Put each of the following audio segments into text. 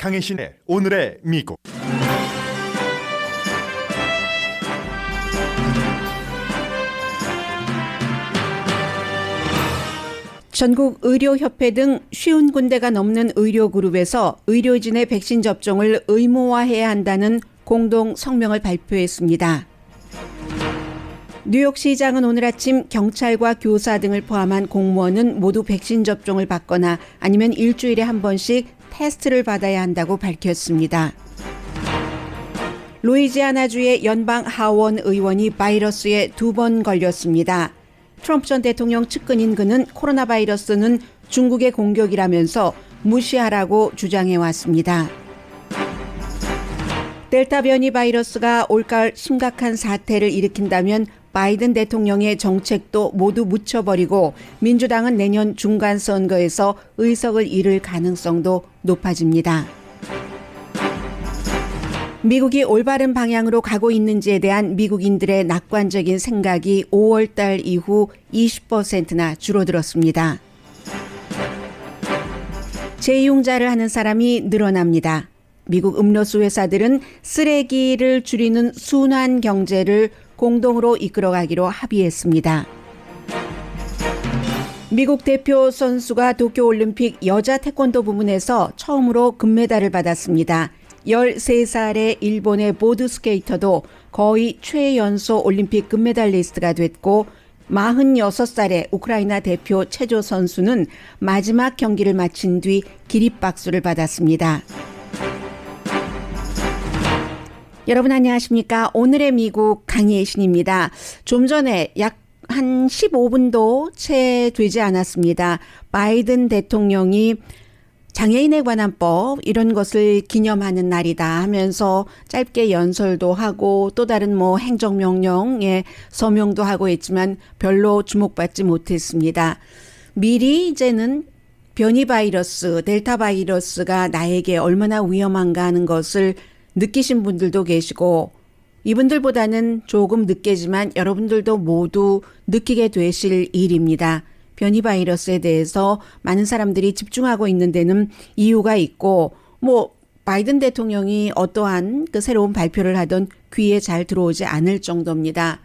강혜신의 오늘의 미국. 전국 의료협회 등 50군데가 넘는 의료그룹에서 의료진의 백신 접종을 의무화해야 한다는 공동 성명을 발표했습니다. 뉴욕시장은 오늘 아침 경찰과 교사 등을 포함한 공무원은 모두 백신 접종을 받거나 아니면 일주일에 한 번씩 테스트를 받아야 한다고 밝혔습니다. 루이지아나주의 연방 하원 의원이 바이러스에 2번 걸렸습니다. 트럼프 전 대통령 측근인 그는 코로나 바이러스는 중국의 공격이라면서 무시하라고 주장해왔습니다. 델타 변이 바이러스가 올가을 심각한 사태를 일으킨다면 바이든 대통령의 정책도 모두 묻혀버리고 민주당은 내년 중간 선거에서 의석을 잃을 가능성도 높아집니다. 미국이 올바른 방향으로 가고 있는지에 대한 미국인들의 낙관적인 생각이 5월 달 이후 20%나 줄어들었습니다. 재이용자를 하는 사람이 늘어납니다. 미국 음료수 회사들은 쓰레기를 줄이는 순환 경제를 공동으로 이끌어가기로 합의했습니다. 미국 대표 선수가 도쿄올림픽 여자 태권도 부문에서 처음으로 금메달을 받았습니다. 13살의 일본의 보드스케이터도 거의 최연소 올림픽 금메달리스트가 됐고 46살의 우크라이나 대표 체조 선수는 마지막 경기를 마친 뒤 기립박수를 받았습니다. 여러분 안녕하십니까? 오늘의 미국 강혜신입니다. 좀 전에 약 한 15분도 채 되지 않았습니다. 바이든 대통령이 장애인에 관한 법 이런 것을 기념하는 날이다 하면서 짧게 연설도 하고 또 다른 행정명령에 서명도 하고 했지만 별로 주목받지 못했습니다. 미리 이제는 변이 바이러스, 델타 바이러스가 나에게 얼마나 위험한가 하는 것을 느끼신 분들도 계시고 이분들보다는 조금 늦게지만 여러분들도 모두 느끼게 되실 일입니다. 변이 바이러스에 대해서 많은 사람들이 집중하고 있는 데는 이유가 있고 바이든 대통령이 어떠한 그 새로운 발표를 하던 귀에 잘 들어오지 않을 정도입니다.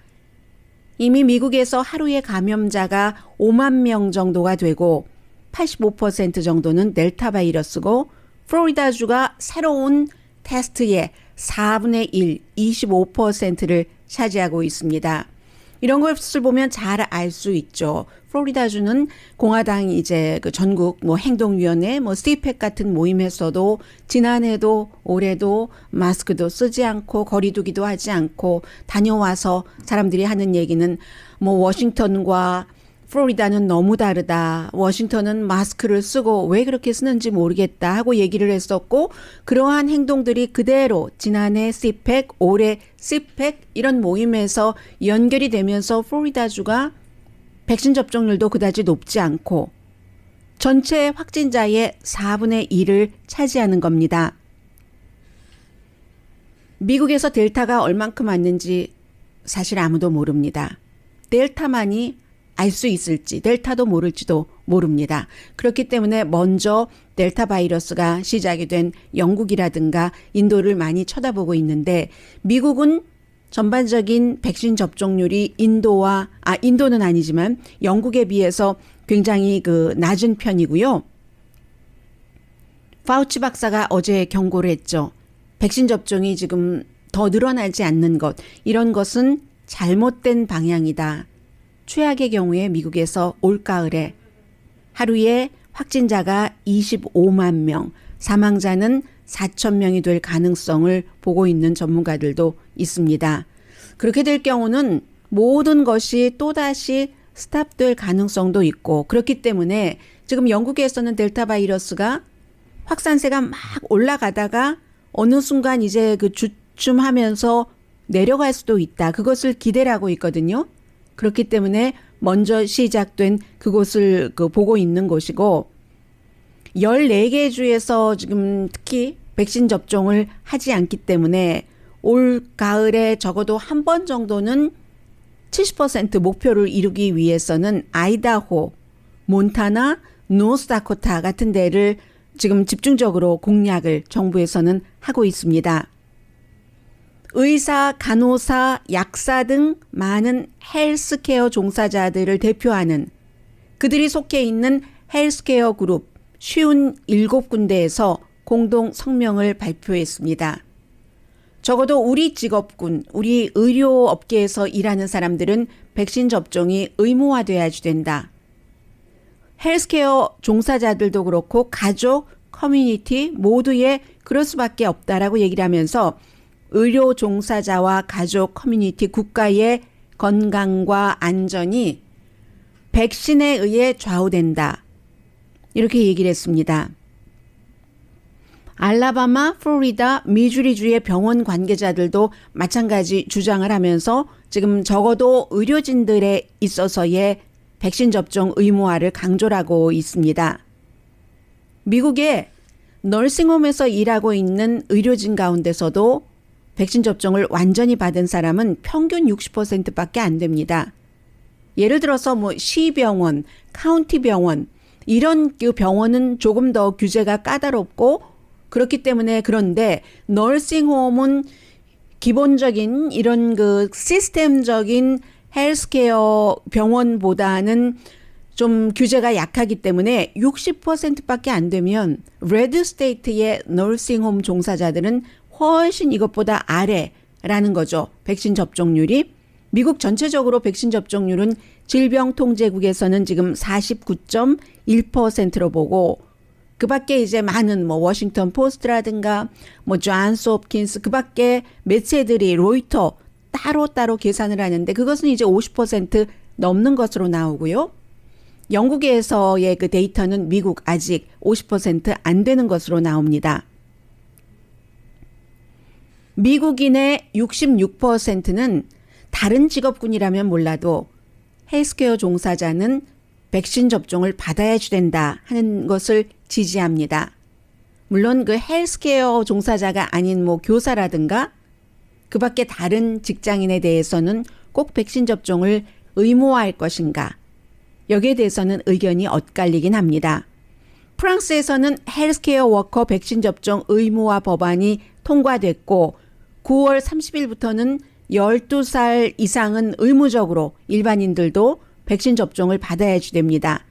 이미 미국에서 하루의 감염자가 5만 명 정도가 되고 85% 정도는 델타 바이러스고 플로리다주가 새로운 테스트의 4분의 1, 25%를 차지하고 있습니다. 이런 것을 보면 잘 알 수 있죠. 플로리다주는 공화당이 이제 그 전국 행동위원회, CPAC 같은 모임에서도 지난해도 올해도 마스크도 쓰지 않고 거리두기도 하지 않고 다녀와서 사람들이 하는 얘기는 워싱턴과 플로리다는 너무 다르다. 워싱턴은 마스크를 쓰고 왜 그렇게 쓰는지 모르겠다 하고 얘기를 했었고 그러한 행동들이 그대로 지난해 CPAC, 올해 CPAC 이런 모임에서 연결이 되면서 플로리다주가 백신 접종률도 그다지 높지 않고 전체 확진자의 4분의 1을 차지하는 겁니다. 미국에서 델타가 얼만큼 왔는지 사실 아무도 모릅니다. 델타만이 알 수 있을지 델타도 모를지도 모릅니다. 그렇기 때문에 먼저 델타 바이러스가 시작이 된 영국이라든가 인도를 많이 쳐다보고 있는데 미국은 전반적인 백신 접종률이 인도는 아니지만 영국에 비해서 굉장히 낮은 편이고요. 파우치 박사가 어제 경고를 했죠. 백신 접종이 지금 더 늘어나지 않는 것, 이런 것은 잘못된 방향이다. 최악의 경우에 미국에서 올가을에 하루에 확진자가 25만 명, 사망자는 4천 명이 될 가능성을 보고 있는 전문가들도 있습니다. 그렇게 될 경우는 모든 것이 또다시 스탑될 가능성도 있고 그렇기 때문에 지금 영국에서는 델타 바이러스가 확산세가 막 올라가다가 어느 순간 이제 주춤하면서 내려갈 수도 있다. 그것을 기대를 하고 있거든요. 그렇기 때문에 먼저 시작된 그곳을 보고 있는 것이고 14개 주에서 지금 특히 백신 접종을 하지 않기 때문에 올 가을에 적어도 한 번 정도는 70% 목표를 이루기 위해서는 아이다호, 몬타나, 노스다코타 같은 데를 지금 집중적으로 공략을 정부에서는 하고 있습니다. 의사, 간호사, 약사 등 많은 헬스케어 종사자들을 대표하는 그들이 속해 있는 헬스케어 그룹 57군데에서 공동 성명을 발표했습니다. 적어도 우리 직업군, 우리 의료업계에서 일하는 사람들은 백신 접종이 의무화돼야지 된다. 헬스케어 종사자들도 그렇고 가족, 커뮤니티 모두에 그럴 수밖에 없다라고 얘기를 하면서 의료 종사자와 가족, 커뮤니티, 국가의 건강과 안전이 백신에 의해 좌우된다. 이렇게 얘기를 했습니다. 알라바마, 플로리다, 미주리주의 병원 관계자들도 마찬가지 주장을 하면서 지금 적어도 의료진들에 있어서의 백신 접종 의무화를 강조를 하고 있습니다. 미국의 널싱홈에서 일하고 있는 의료진 가운데서도 백신 접종을 완전히 받은 사람은 평균 60%밖에 안 됩니다. 예를 들어서 뭐 시병원, 카운티 병원 이런 그 병원은 조금 더 규제가 까다롭고 그렇기 때문에 그런데 널싱홈은 기본적인 이런 그 시스템적인 헬스케어 병원보다는 좀 규제가 약하기 때문에 60%밖에 안 되면 레드 스테이트의 널싱홈 종사자들은 훨씬 이것보다 아래라는 거죠. 백신 접종률이. 미국 전체적으로 백신 접종률은 질병통제국에서는 지금 49.1%로 보고 그 밖에 이제 많은 뭐 워싱턴 포스트라든가 뭐 존스 홉킨스 그 밖에 매체들이 로이터 따로 계산을 하는데 그것은 이제 50% 넘는 것으로 나오고요. 영국에서의 그 데이터는 미국 아직 50% 안 되는 것으로 나옵니다. 미국인의 66%는 다른 직업군이라면 몰라도 헬스케어 종사자는 백신 접종을 받아야지 된다 하는 것을 지지합니다. 물론 그 헬스케어 종사자가 아닌 뭐 교사라든가 그 밖에 다른 직장인에 대해서는 꼭 백신 접종을 의무화할 것인가 여기에 대해서는 의견이 엇갈리긴 합니다. 프랑스에서는 헬스케어 워커 백신 접종 의무화 법안이 통과됐고 9월 30일부터는 12살 이상은 의무적으로 일반인들도 백신 접종을 받아야지 됩니다.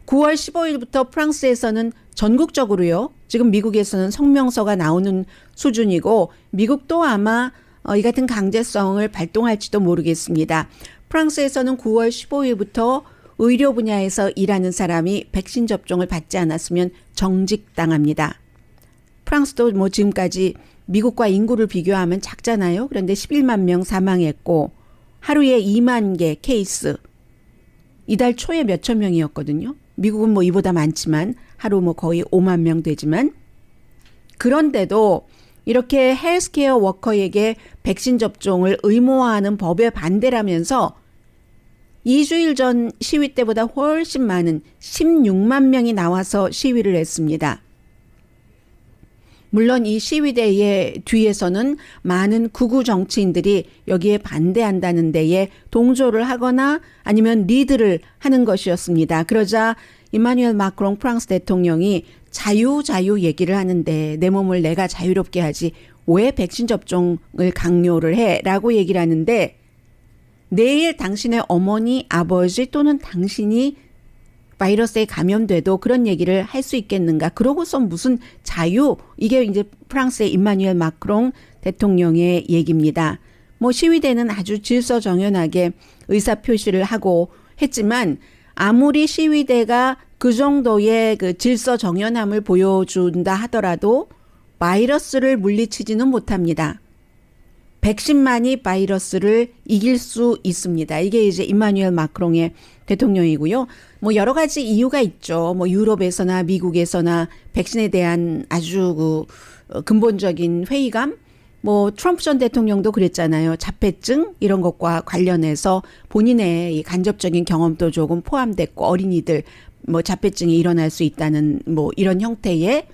9월 15일부터 프랑스에서는 전국적으로요. 지금 미국에서는 성명서가 나오는 수준이고 미국도 아마 이 같은 강제성을 발동할지도 모르겠습니다. 프랑스에서는 9월 15일부터 의료 분야에서 일하는 사람이 백신 접종을 받지 않았으면 정직당합니다. 프랑스도 뭐 지금까지 미국과 인구를 비교하면 작잖아요. 그런데 11만 명 사망했고 하루에 2만 개 케이스. 이달 초에 몇천 명이었거든요. 미국은 뭐 이보다 많지만 하루 뭐 거의 5만 명 되지만 그런데도 이렇게 헬스케어 워커에게 백신 접종을 의무화하는 법에 반대라면서 2주일 전 시위 때보다 훨씬 많은 16만 명이 나와서 시위를 했습니다. 물론 이 시위대의 뒤에서는 많은 극우 정치인들이 여기에 반대한다는 데에 동조를 하거나 아니면 리드를 하는 것이었습니다. 그러자 이마누엘 마크롱 프랑스 대통령이 자유 얘기를 하는데 내 몸을 내가 자유롭게 하지 왜 백신 접종을 강요를 해? 라고 얘기를 하는데 내일 당신의 어머니, 아버지 또는 당신이 바이러스에 감염돼도 그런 얘기를 할 수 있겠는가. 그러고서 무슨 자유. 이게 이제 프랑스의 임마누엘 마크롱 대통령의 얘기입니다. 뭐 시위대는 아주 질서정연하게 의사표시를 하고 했지만 아무리 시위대가 그 정도의 그 질서정연함을 보여준다 하더라도 바이러스를 물리치지는 못합니다. 백신만이 바이러스를 이길 수 있습니다. 이게 이제 임마누엘 마크롱의 대통령이고요. 뭐 여러 가지 이유가 있죠. 뭐 유럽에서나 미국에서나 백신에 대한 아주 근본적인 회의감. 뭐 트럼프 전 대통령도 그랬잖아요. 자폐증 이런 것과 관련해서 본인의 이 간접적인 경험도 조금 포함됐고 어린이들 뭐 자폐증이 일어날 수 있다는 뭐 이런 형태의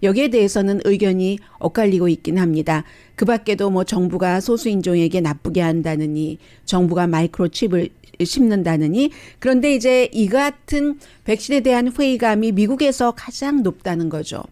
여기에 대해서는 의견이 엇갈리고 있긴 합니다. 그 밖에도 뭐 정부가 소수인종에게 나쁘게 한다느니 정부가 마이크로칩을 심는다느니. 그런데 이제 이 같은 백신에 대한 회의감이 미국에서 가장 높다는 거죠.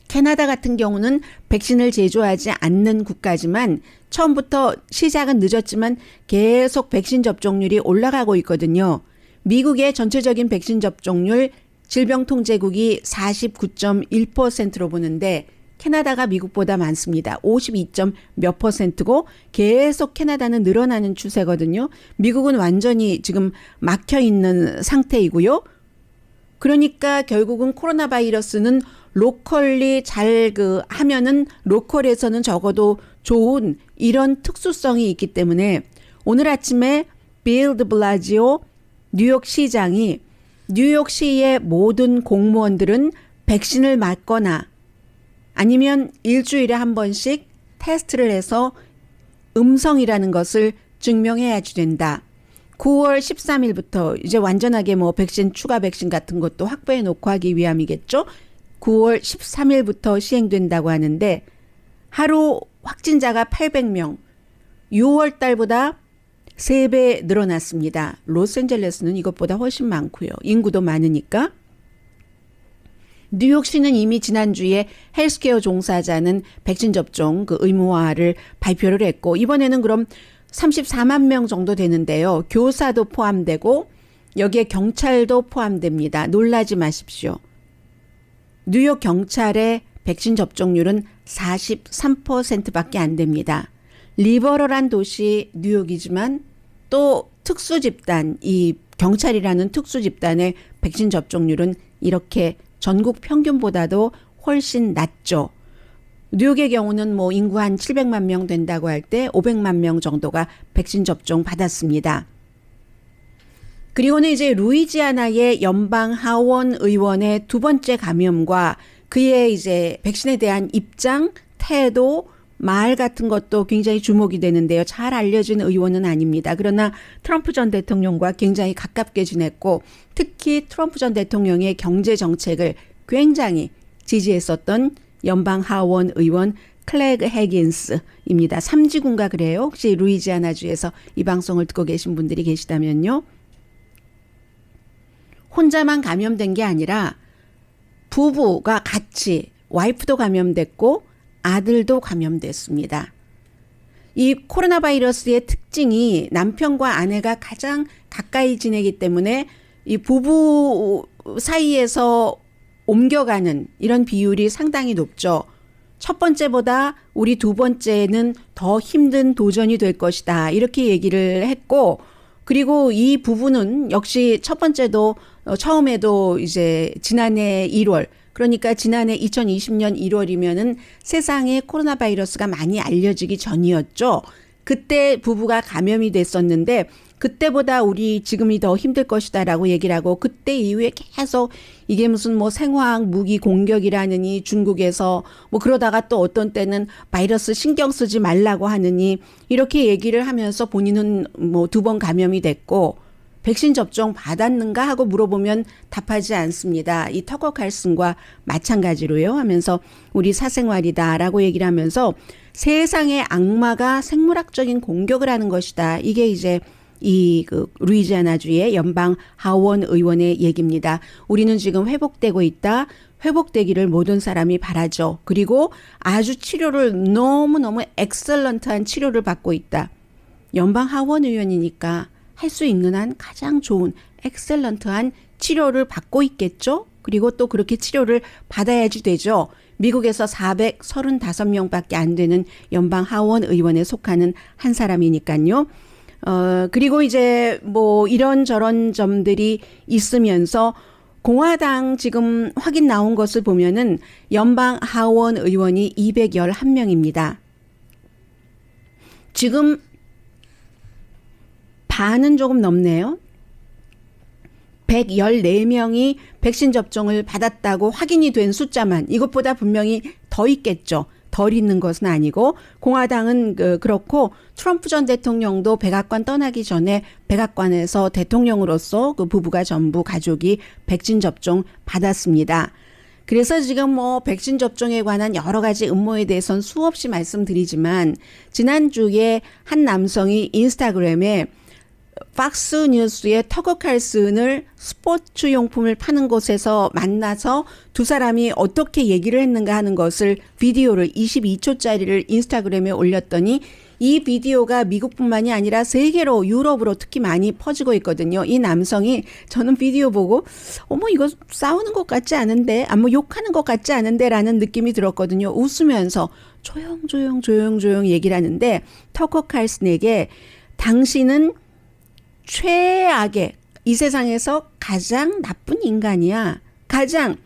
캐나다 같은 경우는 백신을 제조하지 않는 국가지만 처음부터 시작은 늦었지만 계속 백신 접종률이 올라가고 있거든요. 미국의 전체적인 백신 접종률 질병통제국이 49.1%로 보는데 캐나다가 미국보다 많습니다. 52몇 %고 계속 캐나다는 늘어나는 추세거든요. 미국은 완전히 지금 막혀 있는 상태이고요. 그러니까 결국은 코로나 바이러스는 로컬리 잘 하면은 로컬에서는 적어도 좋은 이런 특수성이 있기 때문에 오늘 아침에 빌 드 블라지오 뉴욕시장이 뉴욕시의 모든 공무원들은 백신을 맞거나 아니면 일주일에 한 번씩 테스트를 해서 음성이라는 것을 증명해야지 된다. 9월 13일부터 이제 완전하게 뭐 백신 추가 백신 같은 것도 확보해 놓고 하기 위함이겠죠. 9월 13일부터 시행된다고 하는데 하루 확진자가 800명, 6월 달보다 3배 늘어났습니다. 로스앤젤레스는 이것보다 훨씬 많고요. 인구도 많으니까. 뉴욕시는 이미 지난주에 헬스케어 종사자는 백신 접종 의무화를 발표를 했고 이번에는 그럼 34만 명 정도 되는데요. 교사도 포함되고 여기에 경찰도 포함됩니다. 놀라지 마십시오. 뉴욕 경찰의 백신 접종률은 43%밖에 안 됩니다. 리버럴한 도시 뉴욕이지만 또 특수 집단, 이 경찰이라는 특수 집단의 백신 접종률은 이렇게 전국 평균보다도 훨씬 낮죠. 뉴욕의 경우는 뭐 인구 한 700만 명 된다고 할 때 500만 명 정도가 백신 접종 받았습니다. 그리고는 이제 루이지아나의 연방 하원 의원의 두 번째 감염과 그의 이제 백신에 대한 입장, 태도, 말 같은 것도 굉장히 주목이 되는데요. 잘 알려진 의원은 아닙니다. 그러나 트럼프 전 대통령과 굉장히 가깝게 지냈고 특히 트럼프 전 대통령의 경제 정책을 굉장히 지지했었던 연방 하원 의원 클래그 해긴스입니다. 삼지군가 그래요. 혹시 루이지아나주에서 이 방송을 듣고 계신 분들이 계시다면요. 혼자만 감염된 게 아니라 부부가 같이 와이프도 감염됐고 아들도 감염됐습니다. 이 코로나 바이러스의 특징이 남편과 아내가 가장 가까이 지내기 때문에 이 부부 사이에서 옮겨가는 이런 비율이 상당히 높죠. 첫 번째보다 우리 두 번째는 더 힘든 도전이 될 것이다. 이렇게 얘기를 했고 그리고 이 부부는 역시 첫 번째도 처음에도 이제 지난해 1월 그러니까 지난해 2020년 1월이면은 세상에 코로나 바이러스가 많이 알려지기 전이었죠. 그때 부부가 감염이 됐었는데 그때보다 우리 지금이 더 힘들 것이다라고 얘기를 하고 그때 이후에 계속 이게 무슨 뭐 생화학 무기 공격이라느니 중국에서 뭐 그러다가 또 어떤 때는 바이러스 신경 쓰지 말라고 하느니 이렇게 얘기를 하면서 본인은 뭐 2번 감염이 됐고 백신 접종 받았는가 하고 물어보면 답하지 않습니다. 이 터커 칼슨과 마찬가지로요 하면서 우리 사생활이다라고 얘기를 하면서 세상의 악마가 생물학적인 공격을 하는 것이다. 이게 이제 이 루이지아나주의 연방 하원 의원의 얘기입니다. 우리는 지금 회복되고 있다. 회복되기를 모든 사람이 바라죠. 그리고 아주 치료를 너무너무 엑셀런트한 치료를 받고 있다. 연방 하원 의원이니까 할 수 있는 한 가장 좋은 엑셀런트한 치료를 받고 있겠죠. 그리고 또 그렇게 치료를 받아야지 되죠. 미국에서 435명밖에 안 되는 연방 하원 의원에 속하는 한 사람이니까요. 그리고 이제 뭐 이런저런 점들이 있으면서 공화당 지금 확인 나온 것을 보면은 연방 하원 의원이 211명입니다. 지금 반은 조금 넘네요. 114명이 백신 접종을 받았다고 확인이 된 숫자만 이것보다 분명히 더 있겠죠. 덜 있는 것은 아니고 공화당은 그렇고 트럼프 전 대통령도 백악관 떠나기 전에 백악관에서 대통령으로서 그 부부가 전부 가족이 백신 접종 받았습니다. 그래서 지금 뭐 백신 접종에 관한 여러 가지 음모에 대해서는 수없이 말씀드리지만 지난주에 한 남성이 인스타그램에 팍스 뉴스의 터커 칼슨을 스포츠 용품을 파는 곳에서 만나서 두 사람이 어떻게 얘기를 했는가 하는 것을 비디오를 22초짜리를 인스타그램에 올렸더니 이 비디오가 미국뿐만이 아니라 세계로 유럽으로 특히 많이 퍼지고 있거든요. 이 남성이 저는 비디오 보고 어머 이거 싸우는 것 같지 않은데 욕하는 것 같지 않은데 라는 느낌이 들었거든요. 웃으면서 조용 얘기를 하는데 터커 칼슨에게 당신은 최악의 이 세상에서 가장 나쁜 인간이야. 가장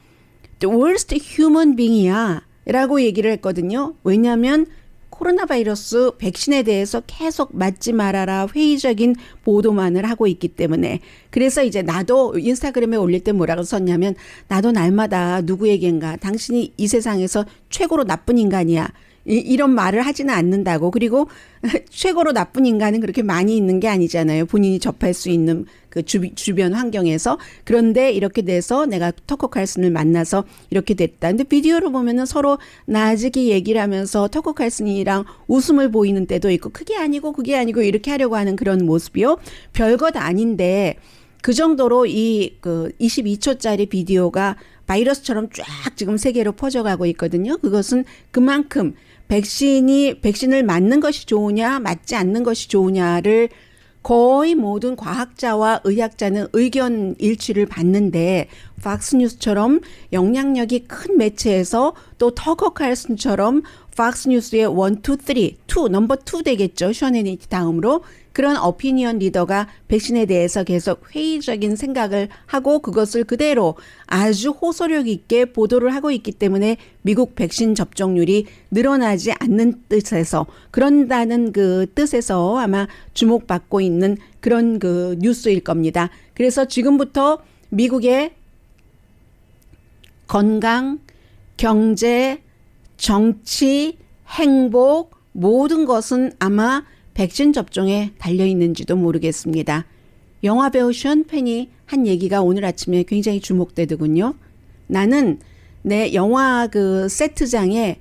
the worst human being이야. 라고 얘기를 했거든요. 왜냐하면 코로나 바이러스 백신에 대해서 계속 맞지 말아라 회의적인 보도만을 하고 있기 때문에 그래서 이제 나도 인스타그램에 올릴 때 뭐라고 썼냐면 나도 날마다 누구에겐가 당신이 이 세상에서 최고로 나쁜 인간이야. 이런 말을 하지는 않는다고. 그리고 최고로 나쁜 인간은 그렇게 많이 있는 게 아니잖아요. 본인이 접할 수 있는 그 주변 환경에서. 그런데 이렇게 돼서 내가 터커 칼슨을 만나서 이렇게 됐다. 근데 비디오를 보면은 서로 나아지게 얘기를 하면서 터커 칼슨이랑 웃음을 보이는 때도 있고 그게 아니고 이렇게 하려고 하는 그런 모습이요. 별것 아닌데 그 정도로 이 그 22초짜리 비디오가 바이러스처럼 쫙 지금 세계로 퍼져가고 있거든요. 그것은 그만큼 백신을 맞는 것이 좋으냐, 맞지 않는 것이 좋으냐를 거의 모든 과학자와 의학자는 의견 일치를 받는데 팍스뉴스처럼 영향력이 큰 매체에서 또 터커 칼슨처럼 팍스뉴스의 1, 2, 3, 넘버 2 되겠죠. 션 해니티 다음으로 그런 어피니언 리더가 백신에 대해서 계속 회의적인 생각을 하고 그것을 그대로 아주 호소력 있게 보도를 하고 있기 때문에 미국 백신 접종률이 늘어나지 않는 뜻에서 그런다는 그 뜻에서 아마 주목받고 있는 그런 그 뉴스일 겁니다. 그래서 지금부터 미국의 건강, 경제, 정치, 행복 모든 것은 아마 백신 접종에 달려있는지도 모르겠습니다. 영화배우 션 펜이 한 얘기가 오늘 아침에 굉장히 주목되더군요. 나는 내 영화 그 세트장에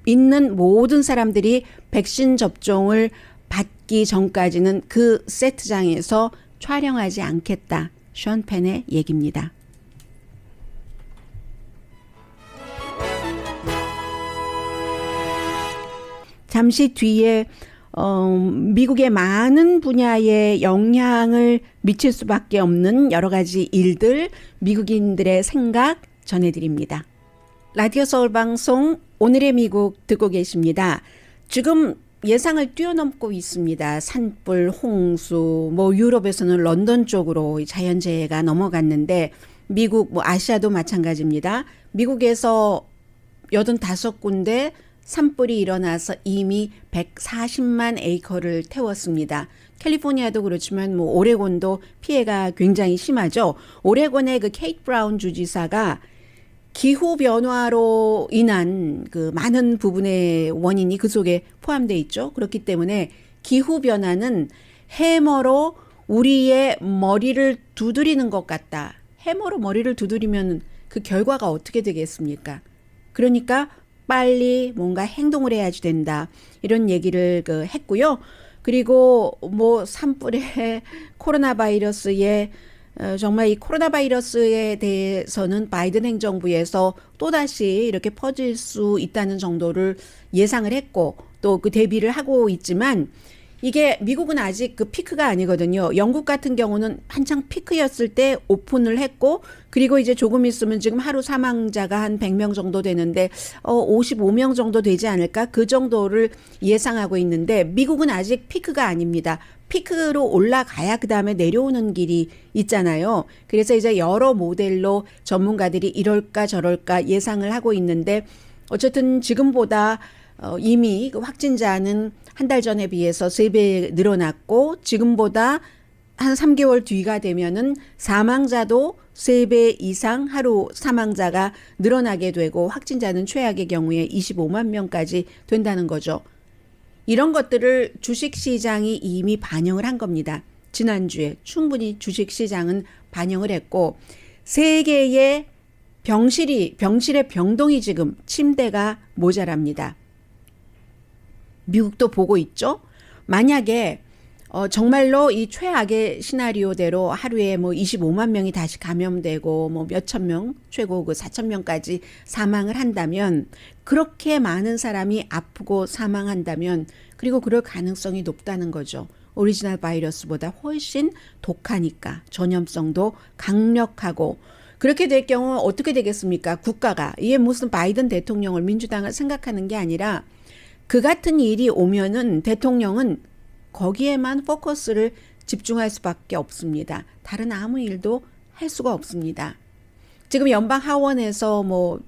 있는 모든 사람들이 백신 접종을 받기 전까지는 그 세트장에서 촬영하지 않겠다. 션 펜의 얘기입니다. 잠시 뒤에 미국의 많은 분야에 영향을 미칠 수밖에 없는 여러 가지 일들, 미국인들의 생각 전해드립니다. 라디오 서울 방송 오늘의 미국 듣고 계십니다. 지금 예상을 뛰어넘고 있습니다. 산불, 홍수, 유럽에서는 런던 쪽으로 자연재해가 넘어갔는데 미국, 아시아도 마찬가지입니다. 미국에서 85군데 산불이 일어나서 이미 140만 에이커를 태웠습니다. 캘리포니아도 그렇지만 오레곤도 피해가 굉장히 심하죠. 오레곤의 그 케이트 브라운 주지사가 기후 변화로 인한 그 많은 부분의 원인이 그 속에 포함되어 있죠. 그렇기 때문에 기후 변화는 해머로 우리의 머리를 두드리는 것 같다. 해머로 머리를 두드리면 그 결과가 어떻게 되겠습니까? 그러니까 빨리 뭔가 행동을 해야지 된다. 이런 얘기를 했고요. 그리고 산불에 코로나 바이러스에 정말 이 코로나 바이러스에 대해서는 바이든 행정부에서 또다시 이렇게 퍼질 수 있다는 정도를 예상을 했고 또 그 대비를 하고 있지만 이게 미국은 아직 그 피크가 아니거든요. 영국 같은 경우는 한창 피크였을 때 오픈을 했고 그리고 이제 조금 있으면 지금 하루 사망자가 한 100명 정도 되는데 55명 정도 되지 않을까? 그 정도를 예상하고 있는데 미국은 아직 피크가 아닙니다. 피크로 올라가야 그다음에 내려오는 길이 있잖아요. 그래서 이제 여러 모델로 전문가들이 이럴까 저럴까 예상을 하고 있는데 어쨌든 지금보다 이미 그 확진자는 한 달 전에 비해서 3배 늘어났고 지금보다 한 3개월 뒤가 되면은 사망자도 3배 이상 하루 사망자가 늘어나게 되고 확진자는 최악의 경우에 25만 명까지 된다는 거죠. 이런 것들을 주식시장이 이미 반영을 한 겁니다. 지난주에 충분히 주식시장은 반영을 했고 세계의 병실의 병동이 지금 침대가 모자랍니다. 미국도 보고 있죠. 만약에 정말로 이 최악의 시나리오대로 하루에 뭐 25만 명이 다시 감염되고 뭐 몇천 명, 최고 그 4천 명까지 사망을 한다면, 그렇게 많은 사람이 아프고 사망한다면, 그리고 그럴 가능성이 높다는 거죠. 오리지널 바이러스보다 훨씬 독하니까, 전염성도 강력하고. 그렇게 될 경우 어떻게 되겠습니까? 국가가, 이게 무슨 바이든 대통령을, 민주당을 생각하는 게 아니라, 그 같은 일이 오면은 대통령은 거기에만 포커스를 집중할 수밖에 없습니다. 다른 아무 일도 할 수가 없습니다. 지금 연방 하원에서 뭐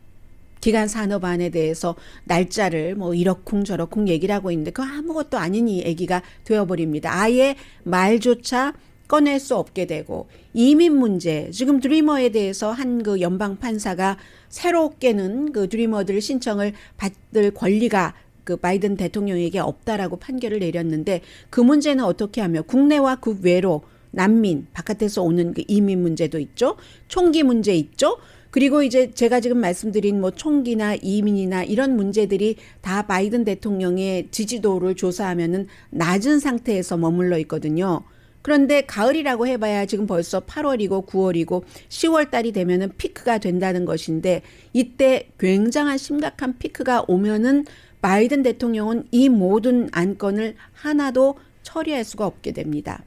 기간 산업안에 대해서 날짜를 뭐 이러쿵 저러쿵 얘기를 하고 있는데, 그거 아무것도 아닌 이 얘기가 되어버립니다. 아예 말조차 꺼낼 수 없게 되고, 이민 문제, 지금 드리머에 대해서 한 그 연방 판사가 새롭게는 그 드리머들 신청을 받을 권리가 그 바이든 대통령에게 없다라고 판결을 내렸는데, 그 문제는 어떻게 하며 국내와 국외로 난민, 바깥에서 오는 그 이민 문제도 있죠. 총기 문제 있죠. 그리고 이제 제가 지금 말씀드린 뭐 총기나 이민이나 이런 문제들이 다 바이든 대통령의 지지도를 조사하면은 낮은 상태에서 머물러 있거든요. 그런데 가을이라고 해봐야 지금 벌써 8월이고 9월이고 10월 달이 되면은 피크가 된다는 것인데, 이때 굉장한 심각한 피크가 오면은 바이든 대통령은 이 모든 안건을 하나도 처리할 수가 없게 됩니다.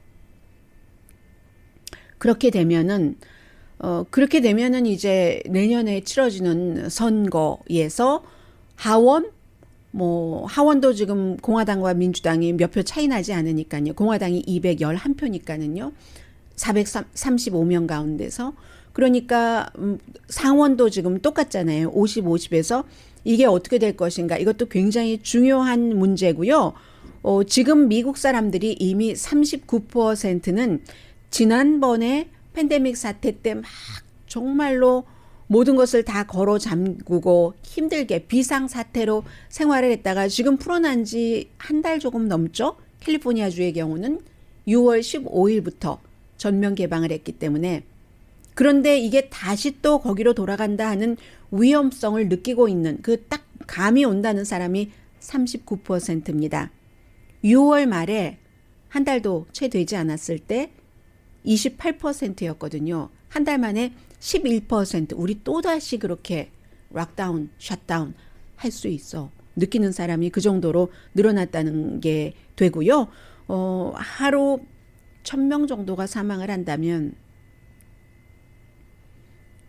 그렇게 되면은 이제 내년에 치러지는 선거에서 하원도 지금 공화당과 민주당이 몇 표 차이 나지 않으니까요. 공화당이 211표니까는요. 435명 가운데서. 그러니까 상원도 지금 똑같잖아요. 50, 50에서 이게 어떻게 될 것인가. 이것도 굉장히 중요한 문제고요. 지금 미국 사람들이 이미 39%는 지난번에 팬데믹 사태 때 막 정말로 모든 것을 다 걸어 잠그고 힘들게 비상사태로 생활을 했다가 지금 풀어난 지 한 달 조금 넘죠. 캘리포니아주의 경우는 6월 15일부터 전면 개방을 했기 때문에. 그런데 이게 다시 또 거기로 돌아간다 하는 위험성을 느끼고 있는, 그 딱 감이 온다는 사람이 39%입니다. 6월 말에 한 달도 채 되지 않았을 때 28%였거든요. 한 달 만에 11%. 우리 또다시 그렇게 락다운, 셧다운 할 수 있어. 느끼는 사람이 그 정도로 늘어났다는 게 되고요. 하루 1,000명 정도가 사망을 한다면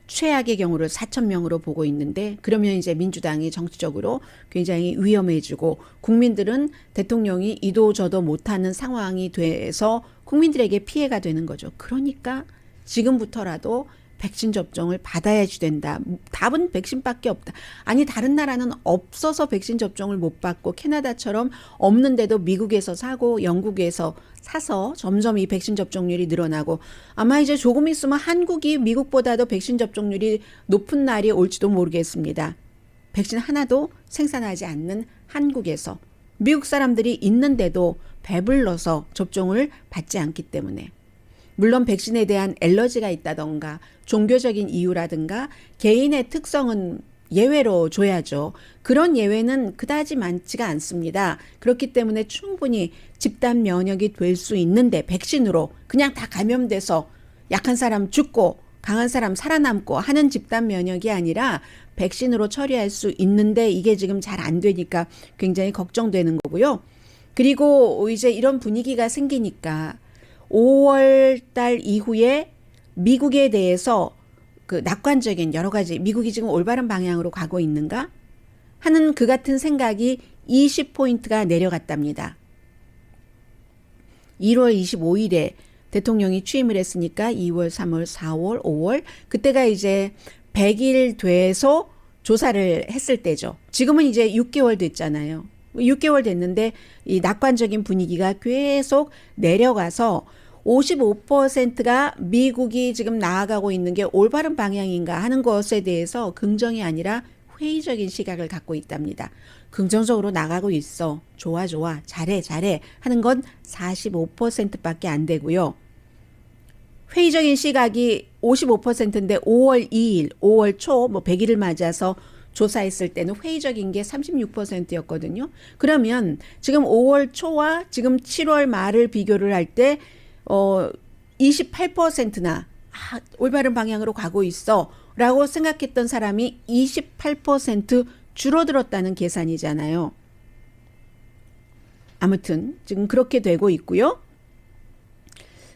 최악의 경우를 4,000명으로 보고 있는데, 그러면 이제 민주당이 정치적으로 굉장히 위험해지고, 국민들은 대통령이 이도 저도 못하는 상황이 돼서 국민들에게 피해가 되는 거죠. 그러니까 지금부터라도 백신 접종을 받아야지 된다. 답은 백신밖에 없다. 아니, 다른 나라는 없어서 백신 접종을 못 받고, 캐나다처럼 없는데도 미국에서 사고 영국에서 사서 점점 이 백신 접종률이 늘어나고, 아마 이제 조금 있으면 한국이 미국보다도 백신 접종률이 높은 날이 올지도 모르겠습니다. 백신 하나도 생산하지 않는 한국에서 미국 사람들이 있는데도 배불러서 접종을 받지 않기 때문에. 물론 백신에 대한 엘러지가 있다던가 종교적인 이유라든가 개인의 특성은 예외로 줘야죠. 그런 예외는 그다지 많지가 않습니다. 그렇기 때문에 충분히 집단 면역이 될 수 있는데, 백신으로 그냥 다 감염돼서 약한 사람 죽고 강한 사람 살아남고 하는 집단 면역이 아니라 백신으로 처리할 수 있는데, 이게 지금 잘 안 되니까 굉장히 걱정되는 거고요. 그리고 이제 이런 분위기가 생기니까 5월 달 이후에 미국에 대해서 그 낙관적인 여러 가지, 미국이 지금 올바른 방향으로 가고 있는가 하는 그 같은 생각이 20포인트가 내려갔답니다. 1월 25일에 대통령이 취임을 했으니까 2월, 3월, 4월, 5월, 그때가 이제 100일 돼서 조사를 했을 때죠. 지금은 이제 6개월 됐잖아요. 6개월 됐는데 이 낙관적인 분위기가 계속 내려가서 55%가 미국이 지금 나아가고 있는 게 올바른 방향인가 하는 것에 대해서 긍정이 아니라 회의적인 시각을 갖고 있답니다. 긍정적으로 나가고 있어. 좋아, 좋아. 잘해, 잘해. 하는 건 45%밖에 안 되고요. 회의적인 시각이 55%인데 5월 2일, 5월 초 100일을 맞아서 조사했을 때는 회의적인 게 36%였거든요. 그러면 지금 5월 초와 지금 7월 말을 비교를 할 때 28%나 올바른 방향으로 가고 있어 라고 생각했던 사람이 28% 줄어들었다는 계산이잖아요. 아무튼 지금 그렇게 되고 있고요.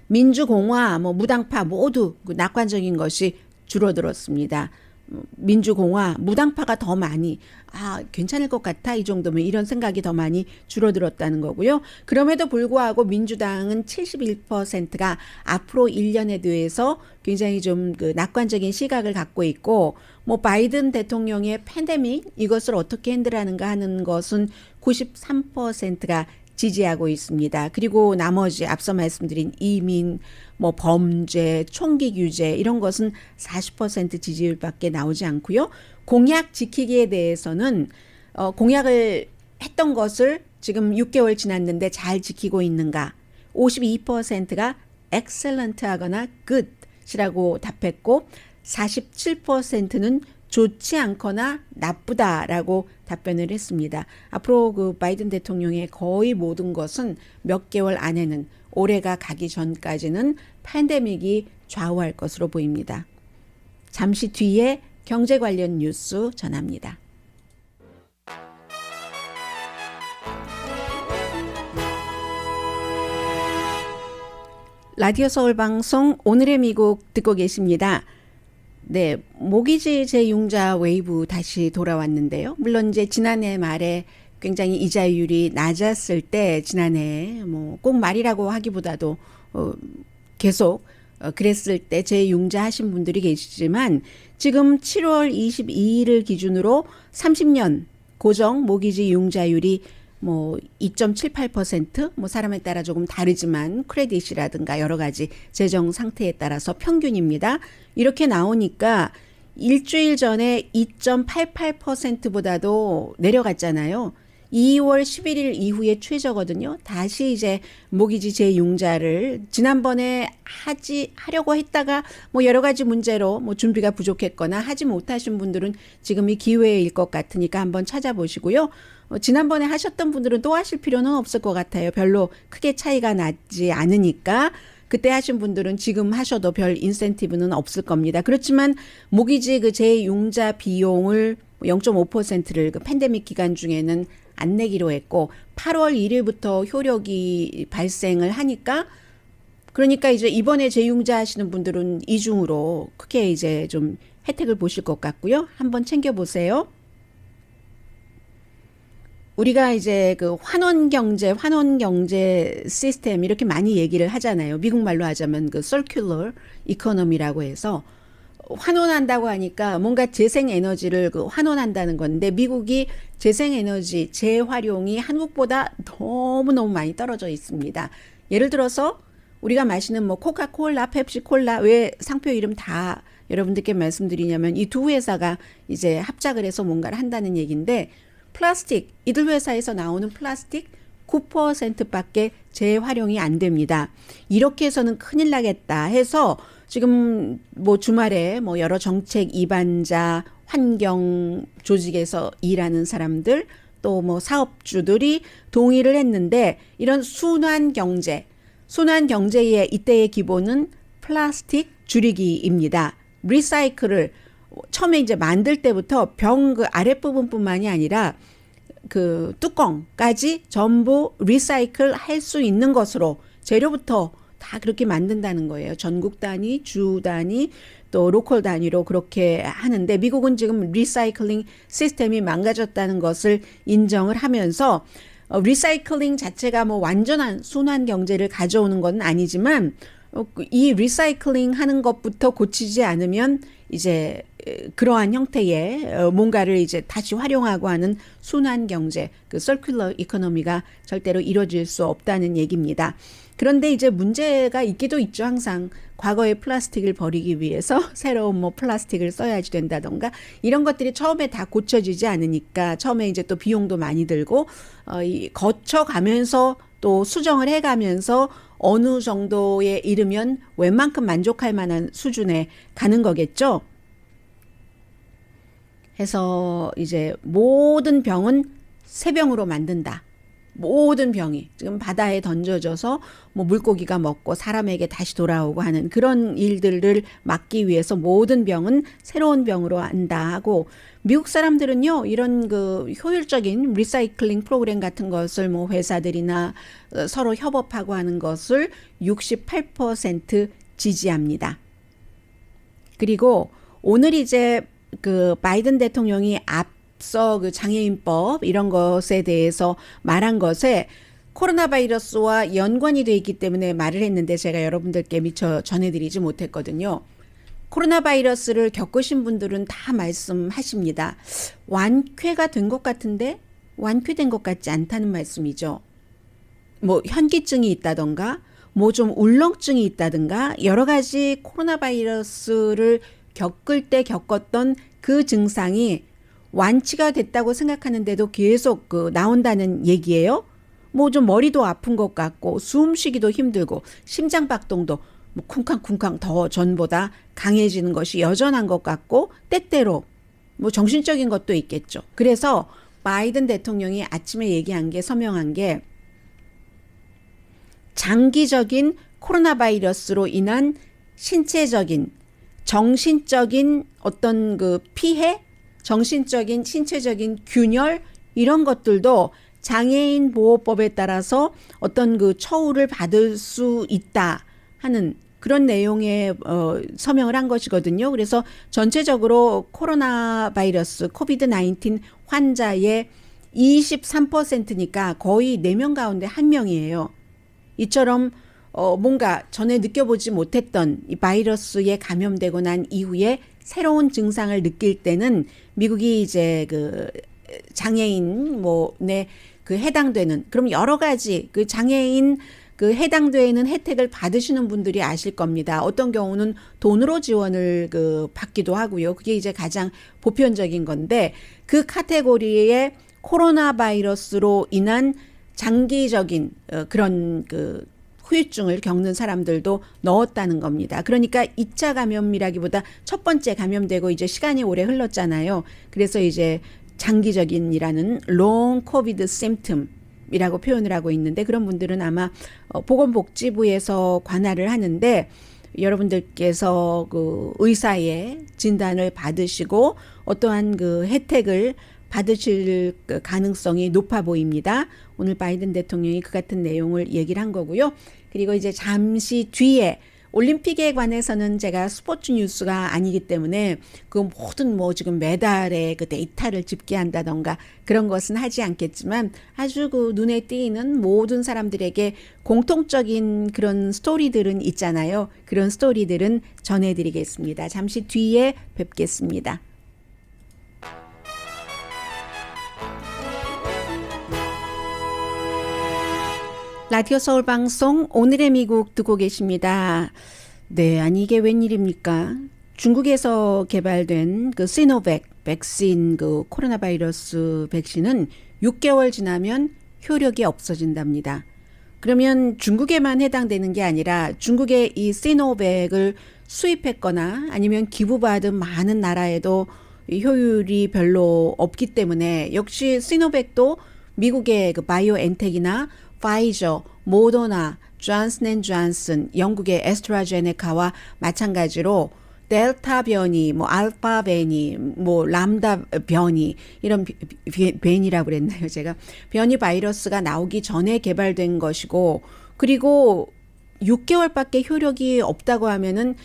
민주공화, 무당파 모두 낙관적인 것이 줄어들었습니다. 민주공화, 무당파가 더 많이 괜찮을 것 같아 이 정도면 이런 생각이 더 많이 줄어들었다는 거고요. 그럼에도 불구하고 민주당은 71%가 앞으로 1년에 대해서 굉장히 좀 낙관적인 시각을 갖고 있고 바이든 대통령의 팬데믹 이것을 어떻게 핸들하는가 하는 것은 93%가 지지하고 있습니다. 그리고 나머지 앞서 말씀드린 이민, 범죄, 총기 규제 이런 것은 40% 지지율밖에 나오지 않고요. 공약 지키기에 대해서는 공약을 했던 것을 지금 6개월 지났는데 잘 지키고 있는가? 52%가 excellent 하거나 good이라고 답했고 47%는 좋지 않거나 나쁘다라고 답변을 했습니다. 앞으로 바이든 대통령의 거의 모든 것은 몇 개월 안에는 올해가 가기 전까지는 팬데믹이 좌우할 것으로 보입니다. 잠시 뒤에 경제 관련 뉴스 전합니다. 라디오 서울 방송 오늘의 미국 듣고 계십니다. 네, 모기지 재융자 웨이브 다시 돌아왔는데요. 물론 이제 지난해 말에 굉장히 이자율이 낮았을 때 지난해 꼭 말이라고 하기보다도 계속 그랬을 때 재융자 하신 분들이 계시지만 지금 7월 22일을 기준으로 30년 고정 모기지 융자율이 2.78%, 사람에 따라 조금 다르지만 크레딧이라든가 여러 가지 재정 상태에 따라서 평균입니다. 이렇게 나오니까 일주일 전에 2.88%보다도 내려갔잖아요. 2월 11일 이후에 최저거든요. 다시 이제 모기지 재융자를 지난번에 하려고 했다가 여러 가지 문제로 준비가 부족했거나 하지 못하신 분들은 지금이 기회일 것 같으니까 한번 찾아보시고요. 지난번에 하셨던 분들은 또 하실 필요는 없을 것 같아요. 별로 크게 차이가 나지 않으니까 그때 하신 분들은 지금 하셔도 별 인센티브는 없을 겁니다. 그렇지만 모기지 재융자 비용을 0.5%를 팬데믹 기간 중에는 안 내기로 했고 8월 1일부터 효력이 발생을 하니까 그러니까 이제 이번에 재융자 하시는 분들은 이중으로 크게 이제 좀 혜택을 보실 것 같고요. 한번 챙겨보세요. 우리가 이제 환원 경제 시스템 이렇게 많이 얘기를 하잖아요. 미국 말로 하자면 circular economy라고 해서 환원한다고 하니까 뭔가 재생에너지를 환원한다는 건데 미국이 재생에너지 재활용이 한국보다 너무너무 많이 떨어져 있습니다. 예를 들어서 우리가 마시는 코카콜라, 펩시콜라 왜 상표 이름 다 여러분들께 말씀드리냐면 이 두 회사가 이제 합작을 해서 뭔가를 한다는 얘기인데 플라스틱, 이들 회사에서 나오는 플라스틱 9%밖에 재활용이 안 됩니다. 이렇게 해서는 큰일 나겠다 해서 지금 주말에 여러 정책 이반자, 환경 조직에서 일하는 사람들 또 사업주들이 동의를 했는데 이런 순환 경제의 이때의 기본은 플라스틱 줄이기입니다. 리사이클을 처음에 이제 만들 때부터 병 아랫부분뿐만이 아니라 뚜껑까지 전부 리사이클 할 수 있는 것으로 재료부터 다 그렇게 만든다는 거예요. 전국 단위, 주 단위, 또 로컬 단위로 그렇게 하는데 미국은 지금 리사이클링 시스템이 망가졌다는 것을 인정을 하면서 리사이클링 자체가 완전한 순환 경제를 가져오는 건 아니지만 이 리사이클링 하는 것부터 고치지 않으면 이제 그러한 형태의 뭔가를 이제 다시 활용하고 하는 순환 경제, 서큘러 이코노미가 절대로 이루어질 수 없다는 얘기입니다. 그런데 이제 문제가 있기도 있죠. 항상 과거의 플라스틱을 버리기 위해서 새로운 플라스틱을 써야지 된다던가 이런 것들이 처음에 다 고쳐지지 않으니까 처음에 이제 또 비용도 많이 들고 거쳐가면서 또 수정을 해가면서 어느 정도에 이르면 웬만큼 만족할 만한 수준에 가는 거겠죠. 해서 이제 모든 병은 새 병으로 만든다. 모든 병이 지금 바다에 던져져서 뭐 물고기가 먹고 사람에게 다시 돌아오고 하는 그런 일들을 막기 위해서 모든 병은 새로운 병으로 한다 하고, 미국 사람들은요 이런 그 효율적인 리사이클링 프로그램 같은 것을 뭐 회사들이나 서로 협업하고 하는 것을 68% 지지합니다. 그리고 오늘 이제 그 바이든 대통령이 앞서 그 장애인법 이런 것에 대해서 말한 것에 코로나 바이러스와 연관이 돼 있기 때문에 말을 했는데 제가 여러분들께 미처 전해드리지 못했거든요. 코로나 바이러스를 겪으신 분들은 다 말씀하십니다. 완쾌가 된 것 같은데 완쾌된 것 같지 않다는 말씀이죠. 뭐 현기증이 있다던가 뭐 좀 울렁증이 있다든가 여러 가지 코로나 바이러스를 겪을 때 겪었던 그 증상이 완치가 됐다고 생각하는데도 계속 나온다는 얘기예요. 뭐 좀 머리도 아픈 것 같고 숨쉬기도 힘들고 심장박동도 뭐 쿵쾅쿵쾅 더 전보다 강해지는 것이 여전한 것 같고 때때로 뭐 정신적인 것도 있겠죠. 그래서 바이든 대통령이 아침에 얘기한 게 서명한 게 장기적인 코로나 바이러스로 인한 신체적인 정신적인 어떤 그 피해, 정신적인 신체적인 균열 이런 것들도 장애인 보호법에 따라서 어떤 그 처우를 받을 수 있다 하는 그런 내용의 서명을 한 것이거든요. 그래서 전체적으로 코로나 바이러스 코비드-19 환자의 23%니까 거의 4명 가운데 1명이에요. 이처럼 뭔가 전에 느껴보지 못했던 이 바이러스에 감염되고 난 이후에 새로운 증상을 느낄 때는 미국이 이제 그 장애인 뭐네 그 해당되는 그럼 여러 가지 그 장애인 그 해당되는 혜택을 받으시는 분들이 아실 겁니다. 어떤 경우는 돈으로 지원을 받기도 하고요. 그게 이제 가장 보편적인 건데 그 카테고리에 코로나 바이러스로 인한 장기적인 그런 그 후유증을 겪는 사람들도 넣었다는 겁니다. 그러니까 2차 감염이라기보다 첫 번째 감염되고 이제 시간이 오래 흘렀잖아요. 그래서 이제 장기적인이라는 long covid symptom이라고 표현을 하고 있는데 그런 분들은 아마 보건복지부에서 관할을 하는데 여러분들께서 그 의사의 진단을 받으시고 어떠한 그 혜택을 받으실 가능성이 높아 보입니다. 오늘 바이든 대통령이 그 같은 내용을 얘기를 한 거고요. 그리고 이제 잠시 뒤에 올림픽에 관해서는 제가 스포츠 뉴스가 아니기 때문에 그 모든 뭐 지금 메달의 그 데이터를 집계한다던가 그런 것은 하지 않겠지만 아주 그 눈에 띄는 모든 사람들에게 공통적인 그런 스토리들은 있잖아요. 그런 스토리들은 전해드리겠습니다. 잠시 뒤에 뵙겠습니다. 라디오 서울 방송 오늘의 미국 듣고 계십니다. 네, 아니 이게 웬일입니까? 중국에서 개발된 그 시노백 백신 그 코로나 바이러스 백신은 6개월 지나면 효력이 없어진답니다. 그러면 중국에만 해당되는 게 아니라 중국의 이 시노백을 수입했거나 아니면 기부받은 많은 나라에도 효율이 별로 없기 때문에 역시 시노백도 미국의 그 바이오엔텍이나 파이저, 모더나, 존슨앤존슨, 영국의 에스트라제네카와 마찬가지로 델타 변이, 뭐 알파 변이, 뭐 람다 변이 이런 변이라고 그랬나요? 제가 변이 바이러스가 나오기 전에 개발된 것이고 그리고 6개월밖에 효력이 없다고 하면은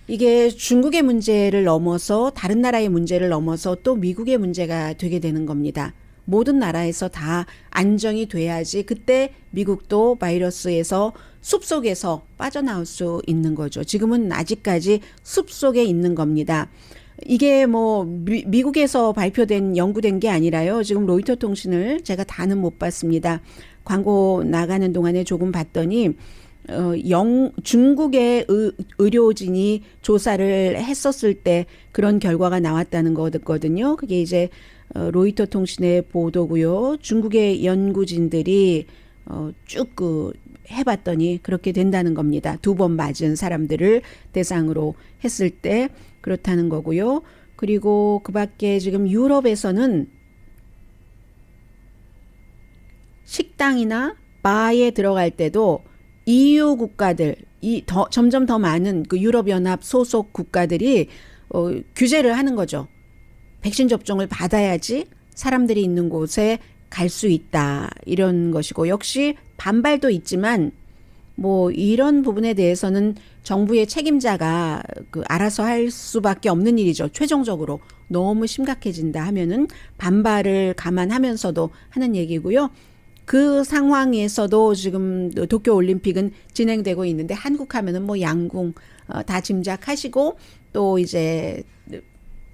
이게 중국의 문제를 넘어서 다른 나라의 문제를 넘어서 또 미국의 문제가 되게 되는 겁니다. 모든 나라에서 다 안정이 돼야지 그때 미국도 바이러스에서 숲속에서 빠져나올 수 있는 거죠. 지금은 아직까지 숲속에 있는 겁니다. 이게 뭐 미국에서 발표된 연구된 게 아니라요. 지금 로이터 통신을 제가 다는 못 봤습니다. 광고 나가는 동안에 조금 봤더니 중국의 의료진이 조사를 했었을 때 그런 결과가 나왔다는 거거든요. 그게 이제 로이터 통신의 보도고요. 중국의 연구진들이 쭉 해봤더니 그렇게 된다는 겁니다. 2번 맞은 사람들을 대상으로 했을 때 그렇다는 거고요. 그리고 그 밖에 지금 유럽에서는 식당이나 바에 들어갈 때도 EU 국가들, 점점 더 많은 그 유럽연합 소속 국가들이 규제를 하는 거죠. 백신 접종을 받아야지 사람들이 있는 곳에 갈 수 있다. 이런 것이고, 역시 반발도 있지만 뭐 이런 부분에 대해서는 정부의 책임자가 알아서 할 수밖에 없는 일이죠. 최종적으로 너무 심각해진다 하면은 반발을 감안하면서도 하는 얘기고요. 그 상황에서도 지금 도쿄 올림픽은 진행되고 있는데, 한국 하면은 뭐 양궁 다 짐작하시고, 또 이제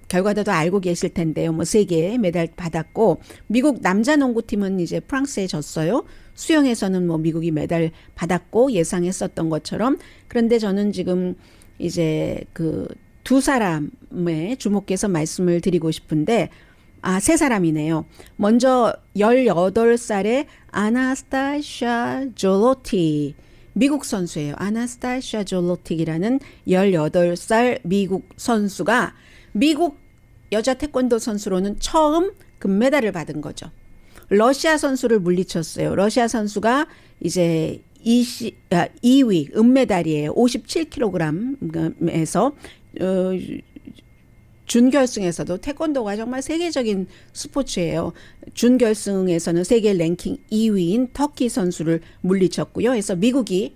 결과도 알고 계실 텐데요. 뭐 3개 메달 받았고, 미국 남자 농구팀은 이제 프랑스에 졌어요. 수영에서는 뭐 미국이 메달 받았고 예상했었던 것처럼. 그런데 저는 지금 이제 그 두 사람에 주목해서 말씀을 드리고 싶은데, 세 사람이네요. 먼저 18살의 아나스타샤 졸로틱, 미국 선수예요. 아나스타샤 졸로틱이라는 18살 미국 선수가 미국 여자 태권도 선수로는 처음 금메달을 받은 거죠. 러시아 선수를 물리쳤어요. 러시아 선수가 이제 2위 은메달이에요. 57kg에서 준결승에서도, 태권도가 정말 세계적인 스포츠예요. 준결승에서는 세계 랭킹 2위인 터키 선수를 물리쳤고요. 그래서 미국이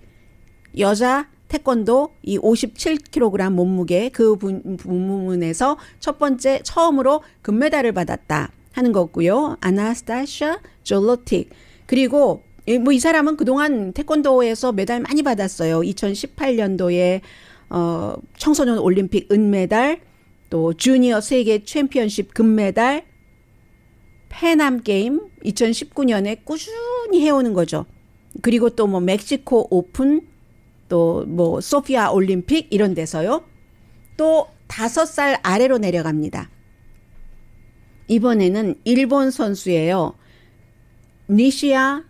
여자 태권도 이 57kg 몸무게 그 부문에서 첫 번째 처음으로 금메달을 받았다 하는 거고요. 아나스타샤 졸로틱. 그리고 뭐 이 사람은 그동안 태권도에서 메달 많이 받았어요. 2018년도에 청소년 올림픽 은메달, 또 주니어 세계 챔피언십 금메달, 패남 게임 2019년에 꾸준히 해오는 거죠. 그리고 또 뭐 멕시코 오픈, 또 뭐 소피아 올림픽 이런 데서요. 또 5살 아래로 내려갑니다. 이번에는 일본 선수예요. 니시야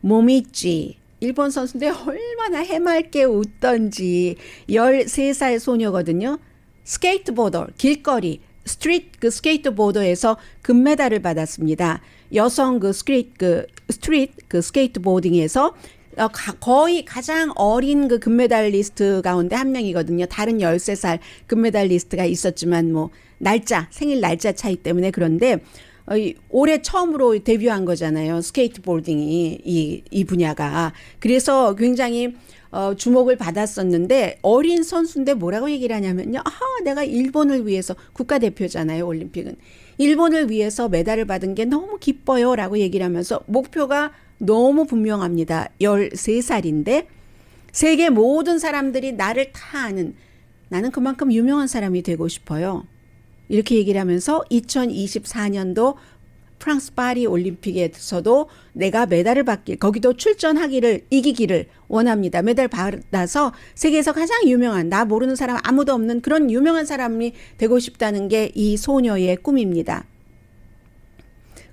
모미치. 일본 선수인데 얼마나 해맑게 웃던지. 13살 소녀거든요. 스케이트보더, 길거리, 스트리트 스케이트보더에서 금메달을 받았습니다. 여성 스트리트 스케이트보딩에서 거의 가장 어린 그 금메달리스트 가운데 한 명이거든요. 다른 13살 금메달리스트가 있었지만 뭐 생일 날짜 차이 때문에. 그런데 올해 처음으로 데뷔한 거잖아요. 스케이트보딩이 이 분야가. 그래서 굉장히 주목을 받았었는데, 어린 선수인데 뭐라고 얘기를 하냐면요. 내가 일본을 위해서, 국가대표잖아요, 올림픽은. 일본을 위해서 메달을 받은 게 너무 기뻐요 라고 얘기를 하면서 목표가 너무 분명합니다. 13살인데 세계 모든 사람들이 나를 다 아는, 나는 그만큼 유명한 사람이 되고 싶어요. 이렇게 얘기를 하면서 2024년도 프랑스 파리 올림픽에서도 내가 메달을 거기도 이기기를 원합니다. 메달 받아서 세계에서 가장 유명한, 나 모르는 사람 아무도 없는 그런 유명한 사람이 되고 싶다는 게 이 소녀의 꿈입니다.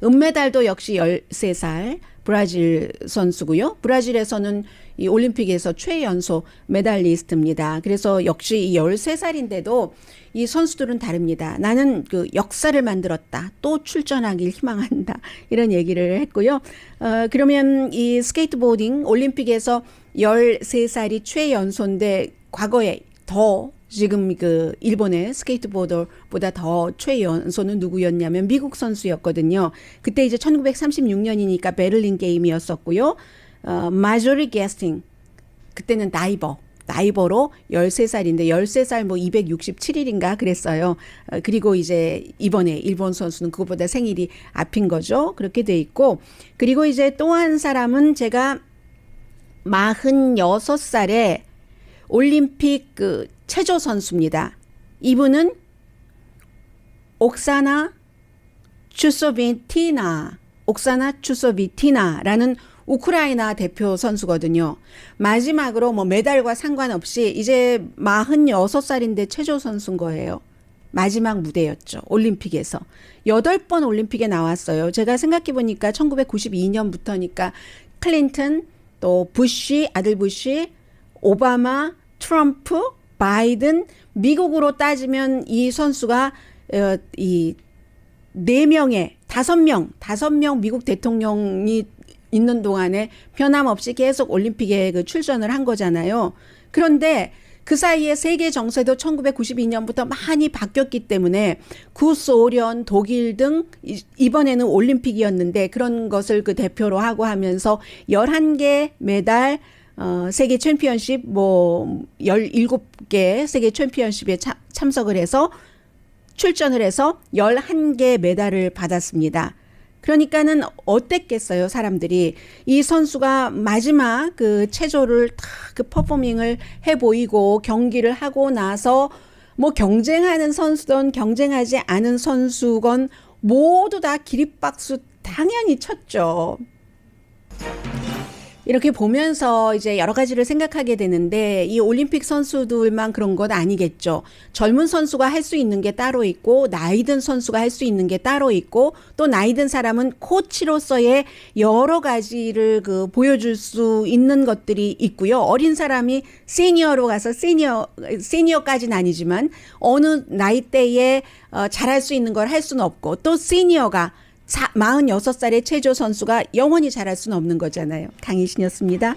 은메달도 역시 13살 브라질 선수고요. 브라질에서는 이 올림픽에서 최연소 메달리스트입니다. 그래서 역시 이 13살인데도 이 선수들은 다릅니다. 나는 그 역사를 만들었다. 또 출전하길 희망한다. 이런 얘기를 했고요. 그러면 이 스케이트보딩 올림픽에서 13살이 최연소인데, 과거에 더 지금 그 일본의 스케이트보더보다 더 최연소는 누구였냐면 미국 선수였거든요. 그때 이제 1936년이니까 베를린 게임이었었고요. 마조리 게스팅, 그때는 나이버로 13살인데 13살 뭐 267일인가 그랬어요. 그리고 이제 이번에 일본 선수는 그것보다 생일이 앞인 거죠. 그렇게 돼 있고, 그리고 이제 또 한 사람은 제가 46살에 올림픽 그 체조 선수입니다. 이분은 옥사나 추소비티나라는 우크라이나 대표 선수거든요. 마지막으로 뭐 메달과 상관없이 이제 46살인데 체조 선수인 거예요. 마지막 무대였죠. 올림픽에서. 8번 올림픽에 나왔어요. 제가 생각해 보니까 1992년부터니까 클린턴, 또 아들 부시, 오바마, 트럼프, 바이든, 미국으로 따지면 이 선수가 이 4명의 5명 미국 대통령이 있는 동안에 변함없이 계속 올림픽에 그 출전을 한 거잖아요. 그런데 그 사이에 세계 정세도 1992년부터 많이 바뀌었기 때문에 구소련, 독일 등 이번에는 올림픽이었는데 그런 것을 그 대표로 하고 하면서 11개 메달, 세계 챔피언십 17개 세계 챔피언십에 참석을 해서 출전을 해서 11개 메달을 받았습니다. 그러니까는 어땠겠어요, 사람들이. 이 선수가 마지막 그 체조를 다 그 퍼포밍을 해 보이고 경기를 하고 나서 뭐 경쟁하는 선수든 경쟁하지 않은 선수건 모두 다 기립박수 당연히 쳤죠. 이렇게 보면서 이제 여러 가지를 생각하게 되는데 이 올림픽 선수들만 그런 건 아니겠죠. 젊은 선수가 할 수 있는 게 따로 있고 나이 든 선수가 할 수 있는 게 따로 있고 또 나이 든 사람은 코치로서의 여러 가지를 그 보여줄 수 있는 것들이 있고요. 어린 사람이 시니어로 가서 시니어까지는 아니지만 어느 나이대에 잘할 수 있는 걸 할 수는 없고 또 시니어가 46살의 체조 선수가 영원히 잘할 수는 없는 거잖아요. 강희신이었습니다.